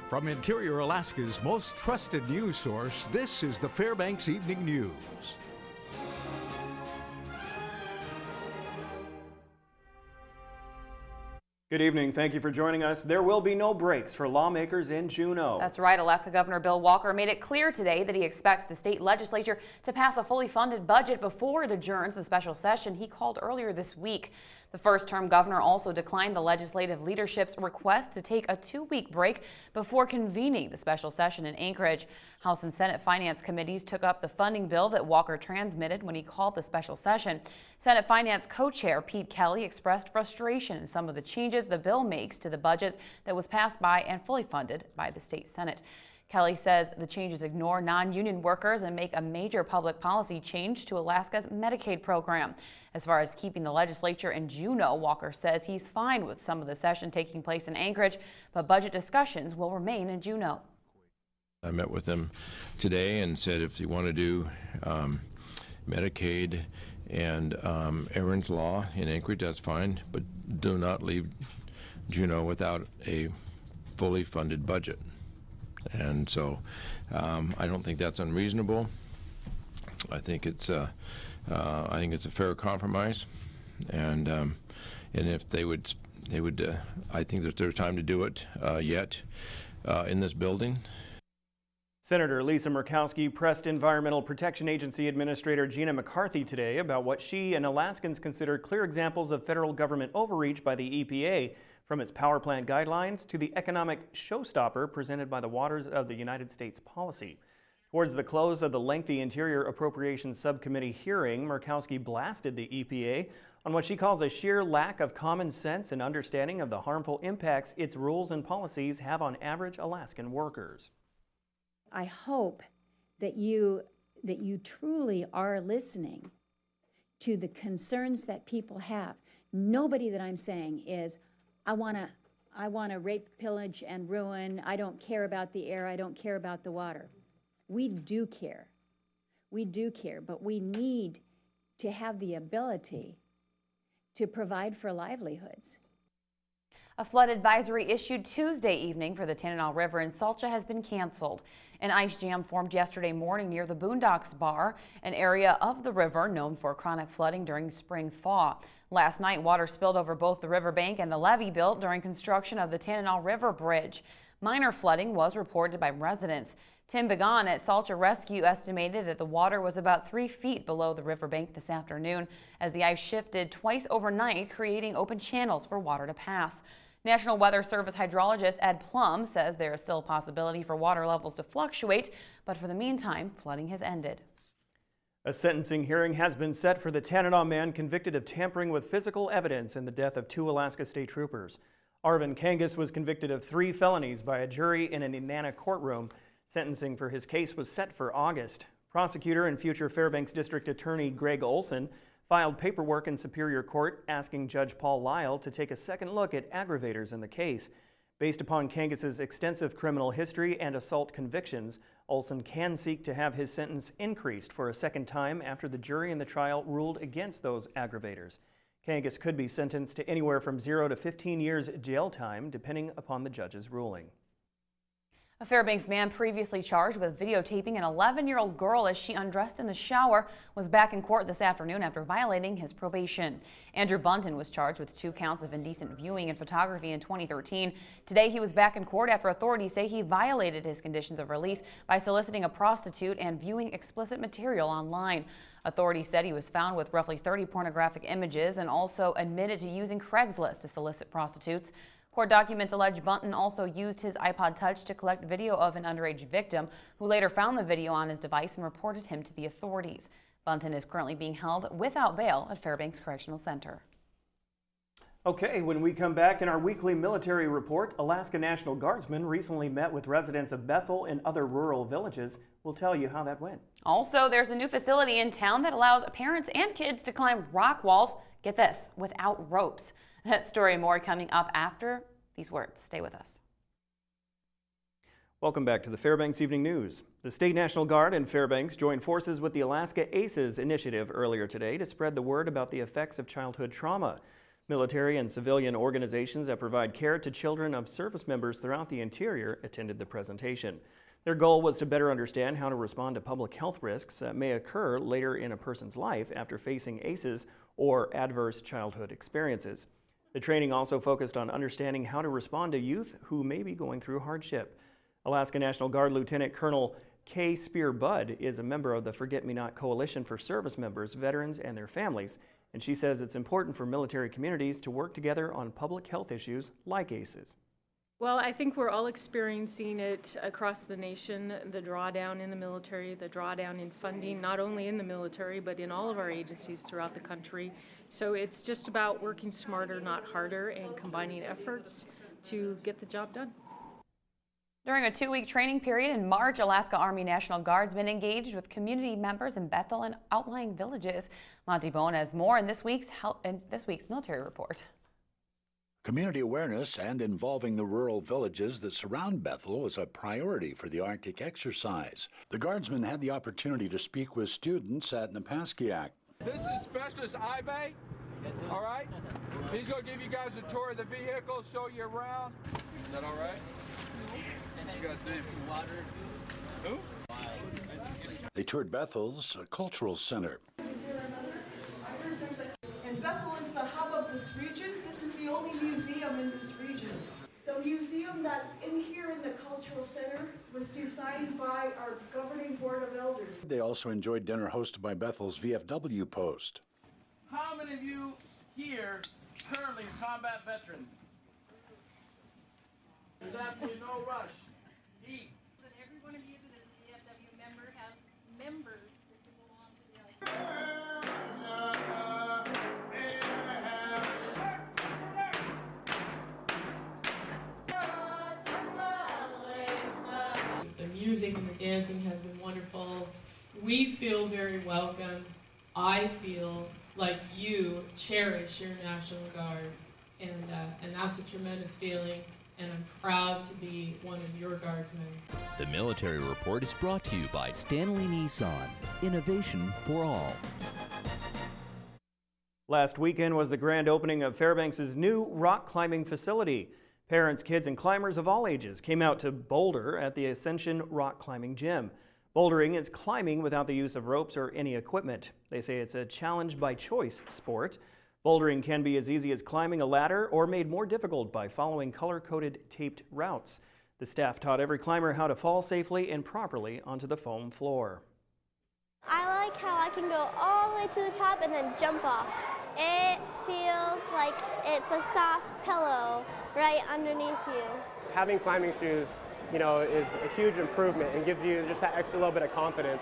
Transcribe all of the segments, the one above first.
From Interior Alaska's most trusted news source, this is the Fbx Evening News. Good evening. Thank you for joining us. There will be no breaks for lawmakers in Juneau. That's right. Alaska Governor Bill Walker made it clear today that he expects the state legislature to pass a fully funded budget before it adjourns the special session he called earlier this week. The first-term governor also declined the legislative leadership's request to take a 2-week break before convening the special session in Anchorage. House and Senate Finance Committees took up the funding bill that Walker transmitted when he called the special session. Senate Finance co-chair Pete Kelly expressed frustration in some of the changes the bill makes to the budget that was passed by and fully funded by the state Senate. Kelly says the changes ignore non-union workers and make a major public policy change to Alaska's Medicaid program. As far as keeping the legislature in Juneau, Walker says he's fine with some of the session taking place in Anchorage, but budget discussions will remain in Juneau. I met with them today and said if you want to do Medicaid and Aaron's Law in Anchorage, that's fine, but do not leave Juneau without a fully funded budget. And so I don't think that's unreasonable. I think it's a fair compromise, and if they would, I think that there's time to do it yet in this building. Senator Lisa Murkowski pressed Environmental Protection Agency Administrator Gina McCarthy today about what she and Alaskans consider clear examples of federal government overreach by the EPA, from its power plant guidelines to the economic showstopper presented by the Waters of the United States policy. Towards the close of the lengthy Interior Appropriations Subcommittee hearing, Murkowski blasted the EPA on what she calls a sheer lack of common sense and understanding of the harmful impacts its rules and policies have on average Alaskan workers. I hope that you truly are listening to the concerns that people have. Nobody that I'm saying is, I want to rape, pillage, and ruin. I don't care about the air. I don't care about the water. We do care. We do care, but we need to have the ability to provide for livelihoods. A flood advisory issued Tuesday evening for the Tanana River in Salcha has been canceled. An ice jam formed yesterday morning near the Boondocks Bar, an area of the river known for chronic flooding during spring thaw. Last night, water spilled over both the riverbank and the levee built during construction of the Tanana River Bridge. Minor flooding was reported by residents. Tim Began at Salcha Rescue estimated that the water was about 3 feet below the riverbank this afternoon as the ice shifted twice overnight, creating open channels for water to pass. National Weather Service hydrologist Ed Plum says there is still a possibility for water levels to fluctuate, but for the meantime, flooding has ended. A sentencing hearing has been set for the Tanana man convicted of tampering with physical evidence in the death of 2 Alaska State Troopers. Arvin Kangas was convicted of 3 felonies by a jury in an Inanna courtroom. Sentencing for his case was set for August. Prosecutor and future Fairbanks District Attorney Greg Olson filed paperwork in Superior Court asking Judge Paul Lyle to take a second look at aggravators in the case. Based upon Kangas's extensive criminal history and assault convictions, Olson can seek to have his sentence increased for a second time after the jury in the trial ruled against those aggravators. Kangas could be sentenced to anywhere from 0 to 15 years jail time, depending upon the judge's ruling. A Fairbanks man previously charged with videotaping an 11-year-old girl as she undressed in the shower was back in court this afternoon after violating his probation. Andrew Bunton was charged with 2 counts of indecent viewing and photography in 2013. Today he was back in court after authorities say he violated his conditions of release by soliciting a prostitute and viewing explicit material online. Authorities said he was found with roughly 30 pornographic images and also admitted to using Craigslist to solicit prostitutes. Court documents allege Bunton also used his iPod Touch to collect video of an underage victim, who later found the video on his device and reported him to the authorities. Bunton is currently being held without bail at Fairbanks Correctional Center. Okay, when we come back in our weekly military report, Alaska National Guardsmen recently met with residents of Bethel and other rural villages. We'll tell you how that went. Also, there's a new facility in town that allows parents and kids to climb rock walls, get this, without ropes. That story and more coming up after these words. Stay with us. Welcome back to the Fairbanks Evening News. The State National Guard in Fairbanks joined forces with the Alaska ACES initiative earlier today to spread the word about the effects of childhood trauma. Military and civilian organizations that provide care to children of service members throughout the interior attended the presentation. Their goal was to better understand how to respond to public health risks that may occur later in a person's life after facing ACEs or adverse childhood experiences. The training also focused on understanding how to respond to youth who may be going through hardship. Alaska National Guard Lieutenant Colonel Kay Spear Budd is a member of the Forget-Me-Not Coalition for Service Members, Veterans, and their families, and she says it's important for military communities to work together on public health issues like ACEs. Well, I think we're all experiencing it across the nation, the drawdown in the military, the drawdown in funding, not only in the military, but in all of our agencies throughout the country. So it's just about working smarter, not harder, and combining efforts to get the job done. During a 2-week training period in March, Alaska Army National Guardsmen engaged with community members in Bethel and outlying villages. Monty Bone has more in this week's military report. Community awareness and involving the rural villages that surround Bethel was a priority for the Arctic exercise. The Guardsmen had the opportunity to speak with students at Napaskiak. This is Specialist Ive, all right? He's going to give you guys a tour of the vehicle, show you around. Is that all right? You guys name? Who? They toured Bethel's cultural center. And Bethel is the hub of this region. This is the only museum in this region. The museum that's in here in the cultural center was designed by our governing board of elders. They also enjoyed dinner hosted by Bethel's VFW post. How many of you here currently combat veterans? There's absolutely no rush. Eat. But every one of you that is a VFW member has members that can belong to the The music and the dancing has been wonderful. We feel very welcome. I feel like you cherish your National Guard, and that's a tremendous feeling. And I'm proud to be one of your Guardsmen. The Military Report is brought to you by Stanley Nissan, innovation for all. Last weekend was the grand opening of Fairbanks' new rock climbing facility. Parents, kids, and climbers of all ages came out to boulder at the Ascension rock climbing gym. Bouldering is climbing without the use of ropes or any equipment. They say it's a challenge by choice sport. Bouldering can be as easy as climbing a ladder or made more difficult by following color-coded taped routes. The staff taught every climber how to fall safely and properly onto the foam floor. I like how I can go all the way to the top and then jump off. It feels like it's a soft pillow right underneath you. Having climbing shoes, is a huge improvement and gives you just that extra little bit of confidence.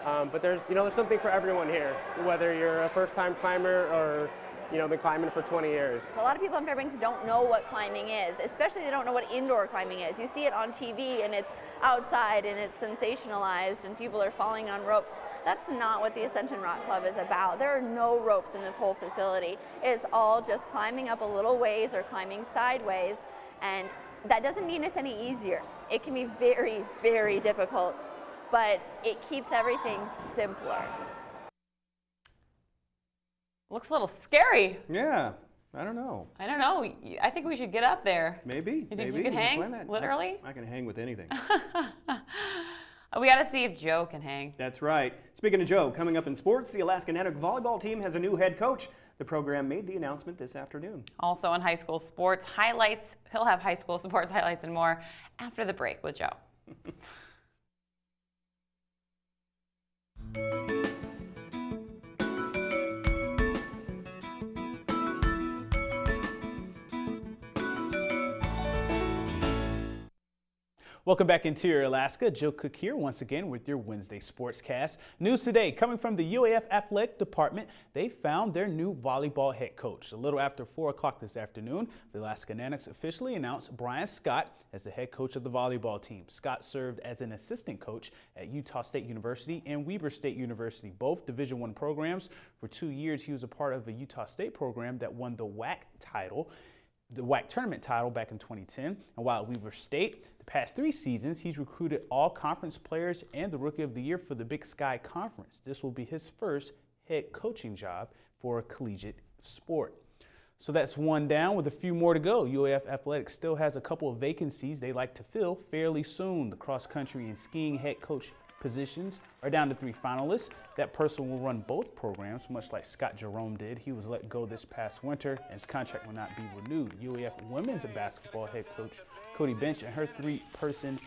But there's something for everyone here, whether you're a first-time climber or been climbing for 20 years. A lot of people in Fairbanks don't know what climbing is, especially they don't know what indoor climbing is. You see it on TV and it's outside and it's sensationalized and people are falling on ropes. That's not what the Ascension Rock Club is about. There are no ropes in this whole facility. It's all just climbing up a little ways or climbing sideways, and that doesn't mean it's any easier. It can be very, very difficult, but it keeps everything simpler. Looks a little scary. Yeah, I don't know. I don't know. I think we should get up there. Maybe. You think you can hang, literally? I can hang with anything. We got to see if Joe can hang. That's right. Speaking of Joe, coming up in sports, the Alaska National volleyball team has a new head coach. The program made the announcement this afternoon. Also in high school sports highlights, he'll have high school sports highlights and more after the break with Joe. Welcome back, Interior Alaska. Joe Cook here once again with your Wednesday Sportscast. News today coming from the UAF Athletic Department. They found their new volleyball head coach. A little after 4 o'clock this afternoon, the Alaska Nanniks officially announced Brian Scott as the head coach of the volleyball team. Scott served as an assistant coach at Utah State University and Weber State University, both Division I programs. For 2 years, he was a part of a Utah State program that won the WAC title. The WAC tournament title back in 2010. And while at Weber State, the past 3 seasons, he's recruited all conference players and the Rookie of the Year for the Big Sky Conference. This will be his first head coaching job for a collegiate sport. So that's one down with a few more to go. UAF Athletics still has a couple of vacancies they'd like to fill fairly soon. The cross-country and skiing head coach positions are down to 3 finalists. That person will run both programs, much like Scott Jerome did. He was let go this past winter, and his contract will not be renewed. UAF women's basketball head coach Cody Bench and her 3-person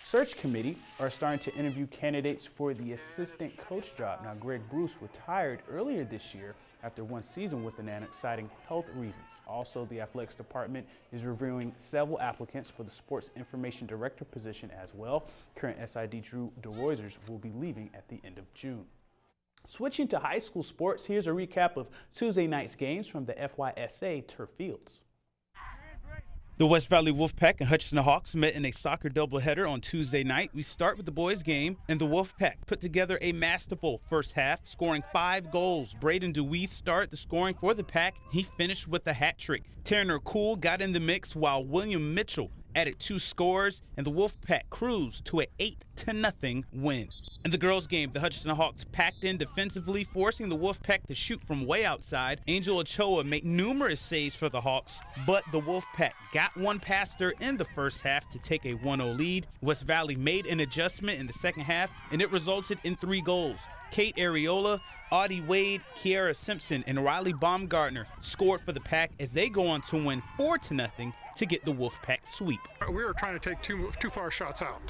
search committee are starting to interview candidates for the assistant coach job. Now, Greg Bruce retired earlier this year after 1 season with the Nana, citing health reasons. Also, the athletics department is reviewing several applicants for the sports information director position as well. Current SID Drew DeRoisers will be leaving at the end of June. Switching to high school sports, here's a recap of Tuesday night's games from the FYSA turf fields. The West Valley Wolfpack and Hutchinson Hawks met in a soccer doubleheader on Tuesday night. We start with the boys' game, and the Wolfpack put together a masterful first half, scoring 5 goals. Braden DeWeese started the scoring for the Pack. He finished with a hat trick. Tanner Cool got in the mix, while William Mitchell added 2 scores, and the Wolfpack cruised to an 8-0 win. In the girls' game, the Hutchinson Hawks packed in defensively, forcing the Wolfpack to shoot from way outside. Angel Ochoa made numerous saves for the Hawks, but the Wolfpack got one past her in the first half to take a 1-0 lead. West Valley made an adjustment in the second half, and it resulted in 3 goals. Kate Areola, Audie Wade, Kiara Simpson, and Riley Baumgartner scored for the Pack as they go on to win 4-0 to get the Wolfpack sweep. We were trying to take too far shots out.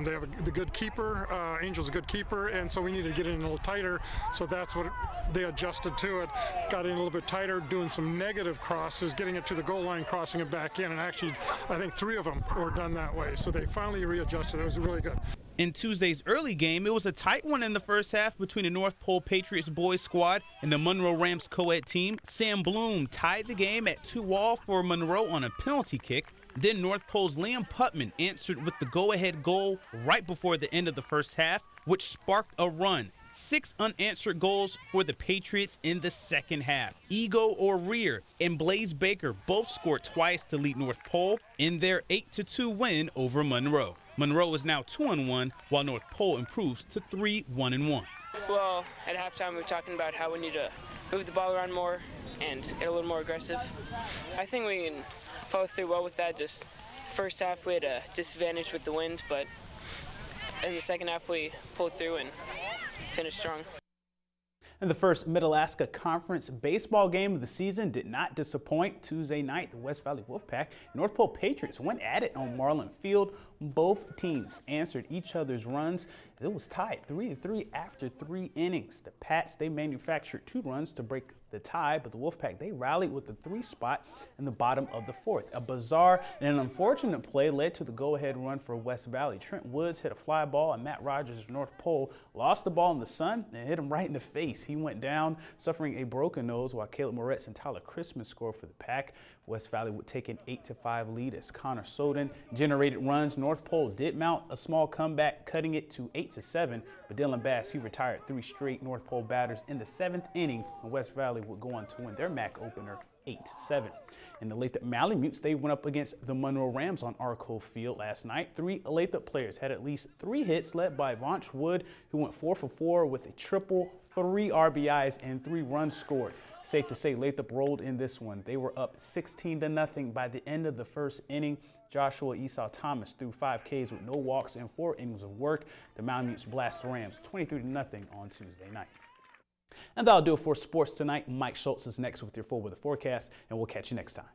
They have the good keeper, Angel's a good keeper, and so we needed to get in a little tighter, so that's what they adjusted to it. Got in a little bit tighter, doing some negative crosses, getting it to the goal line, crossing it back in, and actually I think 3 of them were done that way, so they finally readjusted. It was really good. In Tuesday's early game, it was a tight one in the first half between the North Pole Patriots boys squad and the Monroe Rams co-ed team. Sam Bloom tied the game at 2-2 for Monroe on a penalty kick. Then North Pole's Liam Putman answered with the go-ahead goal right before the end of the first half, which sparked a run. 6 unanswered goals for the Patriots in the second half. Ego O'Rear and Blaze Baker both scored twice to lead North Pole in their 8-2 win over Monroe. Monroe is now 2-1, while North Pole improves to 3-1-1. Well, at halftime we were talking about how we need to move the ball around more and get a little more aggressive. I think we can follow through well with that. Just first half we had a disadvantage with the wind, but in the second half we pulled through and finished strong. And the first Mid-Alaska Conference baseball game of the season did not disappoint. Tuesday night, the West Valley Wolfpack and North Pole Patriots went at it on Marlin Field. Both teams answered each other's runs. It was tied 3-3 after 3 innings. The Pats, they manufactured 2 runs to break the tie, but the Wolfpack, they rallied with the 3 spot in the bottom of the 4th. A bizarre and an unfortunate play led to the go-ahead run for West Valley. Trent Woods hit a fly ball, and Matt Rogers of North Pole lost the ball in the sun and hit him right in the face. He went down, suffering a broken nose, while Caleb Moretz and Tyler Christmas scored for the Pack. West Valley would take an 8-5 lead as Connor Soden generated runs. North Pole did mount a small comeback, cutting it to 8-7, but Dylan Bass, he retired 3 straight North Pole batters in the 7th inning, and West Valley would go on to win their MAC opener 8-7. And the Lathrop Malamutes, they went up against the Monroe Rams on Arco Field last night. 3 Lathrop players had at least 3 hits, led by Vonch Wood, who went 4 for 4 with a triple, 3 RBIs, and 3 runs scored. Safe to say Lathrop rolled in this one. They were up 16-0 by the end of the first inning. Joshua Esau Thomas threw 5 Ks with no walks and 4 innings of work. The Malamutes blast the Rams 23-0 on Tuesday night. And that'll do it for sports tonight. Mike Schultz is next with your full weather forecast, and we'll catch you next time.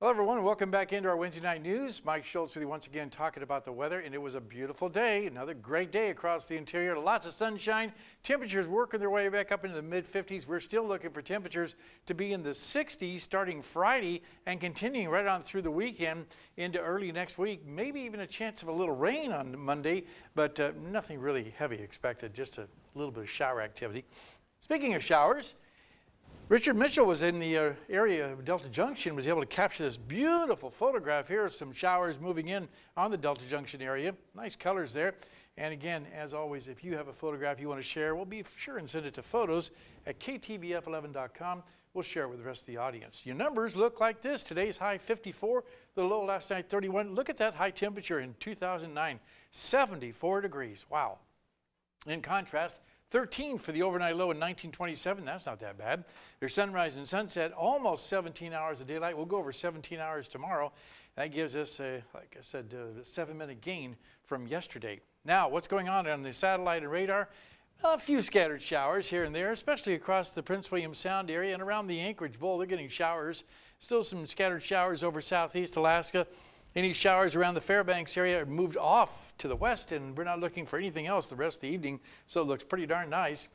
Hello, everyone. Welcome back into our Wednesday night news. Mike Schultz with you once again talking about the weather, and it was a beautiful day. Another great day across the interior. Lots of sunshine. Temperatures working their way back up into the mid-50s. We're still looking for temperatures to be in the 60s starting Friday and continuing right on through the weekend into early next week. Maybe even a chance of a little rain on Monday, but nothing really heavy expected, just a little bit of shower activity. Speaking of showers, Richard Mitchell was in the area of Delta Junction, was able to capture this beautiful photograph here of some showers moving in on the Delta Junction area. Nice colors there. And again, as always, if you have a photograph you want to share, we'll be sure and send it to photos@ktvf11.com. We'll share it with the rest of the audience. Your numbers look like this. Today's high 54, the low last night 31. Look at that high temperature in 2009, 74 degrees. Wow. In contrast, 13 for the overnight low in 1927. That's not that bad. Their sunrise and sunset, almost 17 hours of daylight. We'll go over 17 hours tomorrow. That gives us, like I said, a 7-minute gain from yesterday. Now, what's going on the satellite and radar? Well, a few scattered showers here and there, especially across the Prince William Sound area and around the Anchorage Bowl. They're getting showers. Still some scattered showers over southeast Alaska. Any showers around the Fairbanks area are moved off to the west, and we're not looking for anything else the rest of the evening, so it looks pretty darn nice.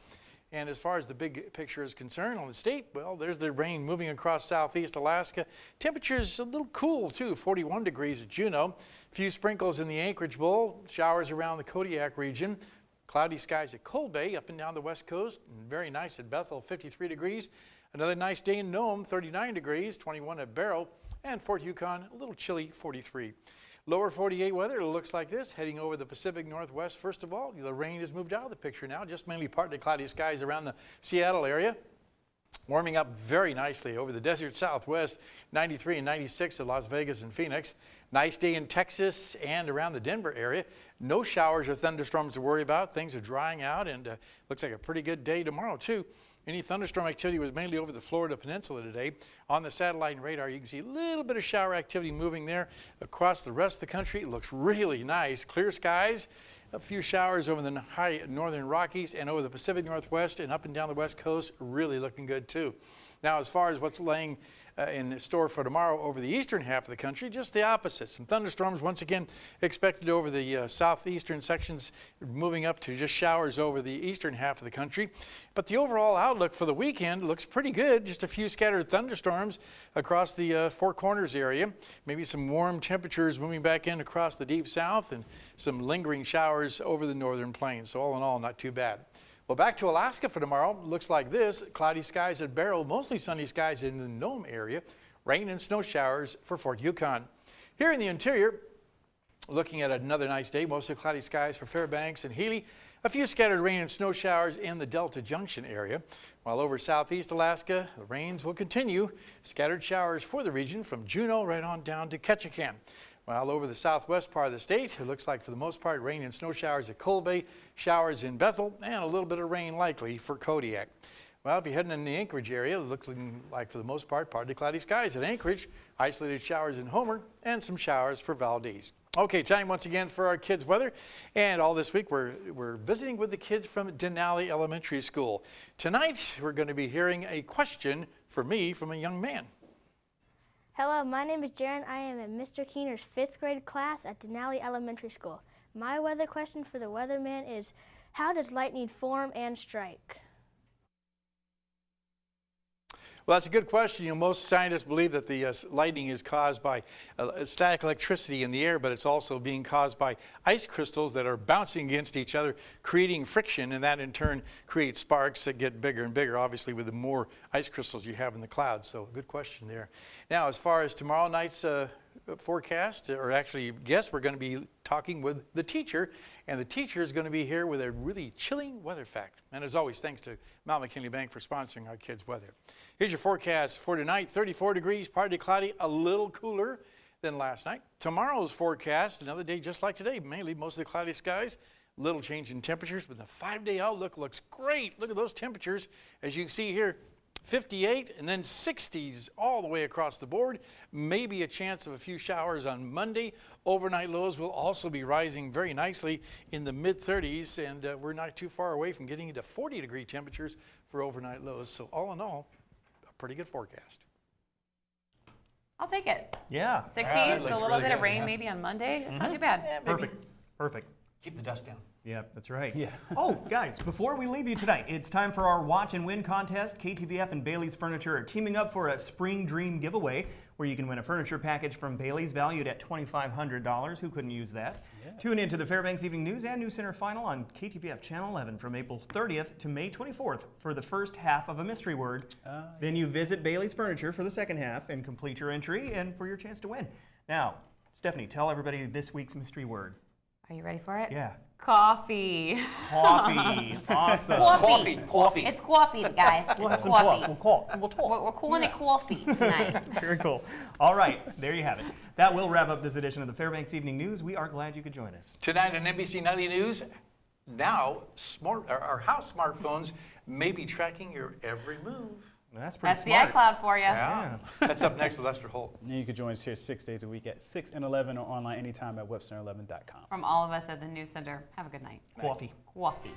And as far as the big picture is concerned on the state, well, there's the rain moving across southeast Alaska. Temperatures a little cool, too, 41 degrees at Juneau. A few sprinkles in the Anchorage Bowl, showers around the Kodiak region. Cloudy skies at Cold Bay up and down the west coast. And very nice at Bethel, 53 degrees. Another nice day in Nome, 39 degrees, 21 at Barrow. And Fort Yukon, a little chilly, 43. Lower 48 weather, it looks like this, heading over the Pacific Northwest. First of all, the rain has moved out of the picture now, just mainly partly cloudy skies around the Seattle area. Warming up very nicely over the desert Southwest, 93 and 96 at Las Vegas and Phoenix. Nice day in Texas and around the Denver area. No showers or thunderstorms to worry about. Things are drying out, and looks like a pretty good day tomorrow, too. Any thunderstorm activity was mainly over the Florida Peninsula today. On the satellite and radar, you can see a little bit of shower activity moving there. Across the rest of the country, it looks really nice. Clear skies, a few showers over the high northern Rockies and over the Pacific Northwest and up and down the west coast, really looking good too. Now, as far as what's laying in store for tomorrow over the eastern half of the country, just the opposite. Some thunderstorms once again expected over the southeastern sections, moving up to just showers over the eastern half of the country. But the overall outlook for the weekend looks pretty good. Just a few scattered thunderstorms across the Four Corners area. Maybe some warm temperatures moving back in across the deep south and some lingering showers over the northern plains. So all in all, not too bad. Well, back to Alaska for tomorrow. Looks like this. Cloudy skies at Barrow, mostly sunny skies in the Nome area. Rain and snow showers for Fort Yukon. Here in the interior, looking at another nice day. Mostly cloudy skies for Fairbanks and Healy. A few scattered rain and snow showers in the Delta Junction area. While over southeast Alaska, the rains will continue. Scattered showers for the region from Juneau right on down to Ketchikan. While over the southwest part of the state, it looks like for the most part rain and snow showers at Cold Bay, showers in Bethel, and a little bit of rain likely for Kodiak. Well, if you're heading in the Anchorage area, it looks like for the most part partly cloudy skies at Anchorage, isolated showers in Homer, and some showers for Valdez. Okay, time once again for our kids' weather. And all this week we're visiting with the kids from Denali Elementary School. Tonight we're going to be hearing a question for me from a young man. Hello, my name is Jaron. I am in Mr. Keener's 5th grade class at Denali Elementary School. My weather question for the weatherman is, how does lightning form and strike? Well, that's a good question. You know, most scientists believe that the lightning is caused by static electricity in the air, but it's also being caused by ice crystals that are bouncing against each other, creating friction, and that in turn creates sparks that get bigger and bigger, obviously, with the more ice crystals you have in the clouds. So, good question there. Now, as far as tomorrow night's forecast, or actually guess, we're going to be talking with the teacher, and the teacher is going to be here with a really chilling weather fact. And as always, thanks to Mount McKinley Bank for sponsoring our kids' weather. Here's your forecast for tonight: 34 degrees, partly cloudy, a little cooler than last night. Tomorrow's forecast, another day just like today, mainly mostly cloudy skies, little change in temperatures, but the 5-day outlook looks great. Look at those temperatures, as you can see here. 58 and then 60s all the way across the board. Maybe a chance of a few showers on Monday. Overnight lows will also be rising very nicely in the mid-30s, and we're not too far away from getting into 40-degree temperatures for overnight lows. So all in all, a pretty good forecast. I'll take it. Yeah. 60s, a little really bit of good, rain yeah. maybe on Monday. It's not too bad. Yeah, Perfect. Perfect. Keep the dust down. Yeah, that's right. Yeah. Oh, guys, before we leave you tonight, it's time for our Watch and Win contest. KTVF and Bailey's Furniture are teaming up for a Spring Dream giveaway where you can win a furniture package from Bailey's valued at $2,500. Who couldn't use that? Yeah. Tune in to the Fairbanks Evening News and News Center Final on KTVF Channel 11 from April 30th to May 24th for the first half of a mystery word. Then you visit Bailey's Furniture for the second half and complete your entry and for your chance to win. Now, Stephanie, tell everybody this week's mystery word. Are you ready for it? Yeah. Coffee. Coffee. Awesome. Coffee. It's coffee, guys. We'll have It's some coffee. talk. We'll talk. We're calling it coffee tonight. Very cool. All right, there you have it. That will wrap up this edition of the Fairbanks Evening News. We are glad you could join us. Tonight on NBC Nightly News, now our house smartphones may be tracking your every move. That's pretty That's smart. the iCloud for you. Yeah. That's up next with Lester Holt. And you can join us here 6 days a week at 6 and 11 or online anytime at webcenter11.com. From all of us at the News Center, have a good night. Coffee. Coffee.